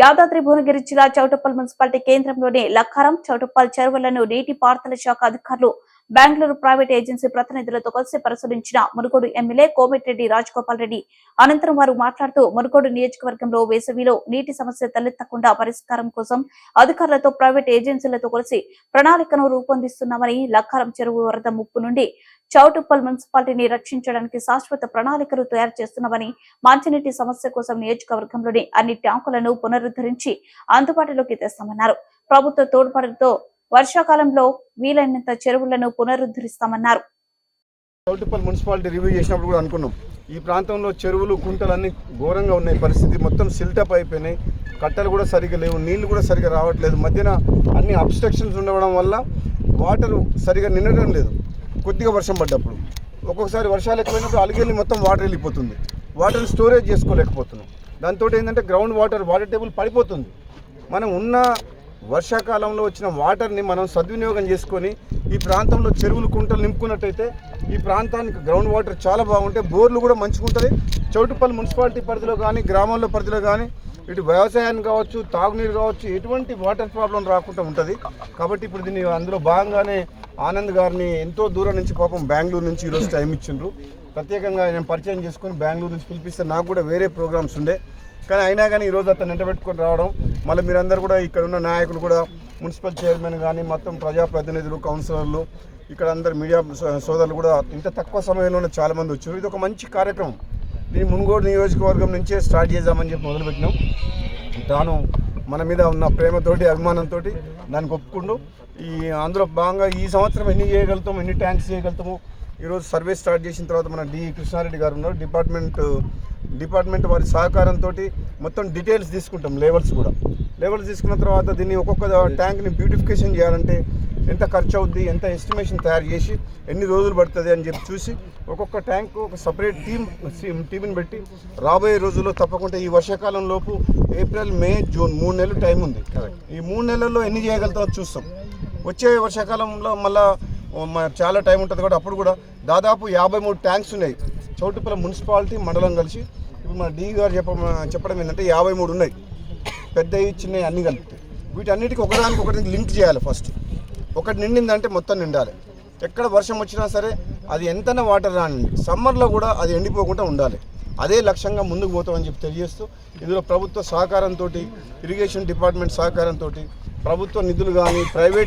యాదాద్రి భువనగిరి జిల్లా చౌటుప్పల్ మున్సిపాలిటీ కేంద్రంలోని లక్కారం చౌటుప్పల్ చెరువులను నీటి పారుదల శాఖ అధికారులు బెంగళూరు ప్రైవేట్ ఏజెన్సీ ప్రతినిధులతో కలిసి పరిశీలించిన మునుగోడు ఎమ్మెల్యే కోమటిరెడ్డి రాజగోపాల్ రెడ్డి అనంతరం వారు మాట్లాడుతూ మునుగోడు నియోజకవర్గంలో వేసవిలో నీటి సమస్య తలెత్తకుండా పరిష్కారం కోసం అధికారులతో ప్రైవేట్ ఏజెన్సీలతో కలిసి ప్రణాళికను రూపొందిస్తున్నామని లక్కారం చెరువు వరద ముప్పు నుండి చౌటుప్పల్ మున్సిపాలిటీని రక్షించడానికి శాశ్వత ప్రణాళికలు తయారు చేస్తున్నామని మంచినీటి సమస్య కోసం నియోజకవర్గంలోని అన్ని ట్యాంకులను పునరుద్ధరించి అందుబాటులోకి తెస్తామన్నారు. ప్రభుత్వ తోడ్పాటుతో వర్షాకాలంలో వీలైనంత చెరువులను పునరుద్ధరిస్తామన్నారు. చౌటుప్పల్ మున్సిపాలిటీ రివ్యూ చేసినప్పుడు కూడా అనుకున్నాం, ఈ ప్రాంతంలో చెరువులు కుంటలు అన్ని ఘోరంగా ఉన్నాయి. పరిస్థితి మొత్తం సిల్టప్ అయిపోయినాయి. కట్టలు కూడా సరిగా లేవు, నీళ్లు కూడా సరిగా రావట్లేదు. మధ్యన అన్ని అబ్స్ట్రక్షన్స్ ఉండడం వల్ల వాటర్ సరిగా నిండడం లేదు. కొద్దిగా వర్షం పడ్డప్పుడు ఒక్కొక్కసారి వర్షాలు ఎక్కువైనప్పుడు అలిగెళ్ళి మొత్తం వాటర్ వెళ్ళిపోతుంది. వాటర్ స్టోరేజ్ చేసుకోలేకపోతున్నాం. దాంతో ఏంటంటే గ్రౌండ్ వాటర్ టేబుల్ పడిపోతుంది. మనం ఉన్న వర్షాకాలంలో వచ్చిన వాటర్ని మనం సద్వినియోగం చేసుకొని ఈ ప్రాంతంలో చెరువులు కుంటలు నింపుకున్నట్టయితే ఈ ప్రాంతానికి గ్రౌండ్ వాటర్ చాలా బాగుంటాయి. బోర్లు కూడా మంచిగా ఉంటుంది. చౌటుప్పల్ మున్సిపాలిటీ పరిధిలో కానీ గ్రామాల్లో పరిధిలో కానీ ఇటు వ్యవసాయానికి కావచ్చు, తాగునీరు కావచ్చు, ఎటువంటి వాటర్ ప్రాబ్లం రాకుండా ఉంటుంది. కాబట్టి ఇప్పుడు దీన్ని అందులో భాగంగానే ఆనంద్ గారిని ఎంతో దూరం నుంచి పాపం బెంగళూరు నుంచి ఈరోజు టైం ఇచ్చిండ్రు. ప్రత్యేకంగా నేను పరిచయం చేసుకొని బెంగళూరు నుంచి పిలిపిస్తే నాకు కూడా వేరే ప్రోగ్రామ్స్ ఉండే, కానీ అయినా కానీ ఈరోజు అతను వెంటబెట్టుకొని రావడం, మళ్ళీ మీరందరూ కూడా ఇక్కడ ఉన్న నాయకులు కూడా మున్సిపల్ చైర్మన్ కానీ మొత్తం ప్రజాప్రతినిధులు, కౌన్సిలర్లు, ఇక్కడ అందరు మీడియా సోదరులు కూడా ఇంత తక్కువ సమయంలోనే చాలామంది వచ్చారు. ఇది ఒక మంచి కార్యక్రమం. దీన్ని మునుగోడు నియోజకవర్గం నుంచే స్టార్ట్ చేద్దామని చెప్పి మొదలుపెట్టినాం. తాను మన మీద ఉన్న ప్రేమతోటి, అభిమానంతో దానికి ఒప్పుకుంటూ అందులో భాగంగా ఈ సంవత్సరం ఎన్ని చేయగలుగుతాము, ఎన్ని ట్యాంక్స్ చేయగలుగుతాము, ఈరోజు సర్వే స్టార్ట్ చేసిన తర్వాత మన డి కృష్ణారెడ్డి గారు ఉన్నారు, డిపార్ట్మెంట్ వారి సహకారంతో మొత్తం డీటెయిల్స్ తీసుకుంటాం. లెవెల్స్ తీసుకున్న తర్వాత దీన్ని ఒక్కొక్క ట్యాంక్ని బ్యూటిఫికేషన్ చేయాలంటే ఎంత ఖర్చు అవుద్ది, ఎంత ఎస్టిమేషన్ తయారు చేసి ఎన్ని రోజులు పడుతుంది అని చెప్పి చూసి ఒక్కొక్క ట్యాంకు ఒక సపరేట్ టీంని పెట్టి రాబోయే రోజుల్లో తప్పకుండా ఈ వర్షాకాలం లోపు ఏప్రిల్, మే, జూన్ 3 నెలలు టైం ఉంది. ఈ 3 నెలల్లో ఎన్ని చేయగలుగుతామో చూస్తాం. వచ్చే వర్షాకాలంలో మళ్ళీ చాలా టైం ఉంటుంది కాబట్టి అప్పుడు కూడా దాదాపు 53 ట్యాంక్స్ ఉన్నాయి చౌటుప్పల్ మున్సిపాలిటీ మండలం కలిసి. ఇప్పుడు మన డి గారు చెప్పడం ఏంటంటే 53 ఉన్నాయి, పెద్దవి చిన్నవి అన్నీ కలిపి. వీటన్నిటికీ ఒకదానికి లింక్ చేయాలి. ఫస్ట్ ఒకటి నిండిందంటే మొత్తం నిండాలి. ఎక్కడ వర్షం వచ్చినా సరే అది ఎంతైనా వాటర్ రానండి, సమ్మర్లో కూడా అది ఎండిపోకుండా ఉండాలి. అదే లక్ష్యంగా ముందుకు పోతామని చెప్పి తెలియజేస్తూ, ఇందులో ప్రభుత్వ సహకారంతో, ఇరిగేషన్ డిపార్ట్మెంట్ సహకారంతో, ప్రభుత్వ నిధులు కానీ ప్రైవేట్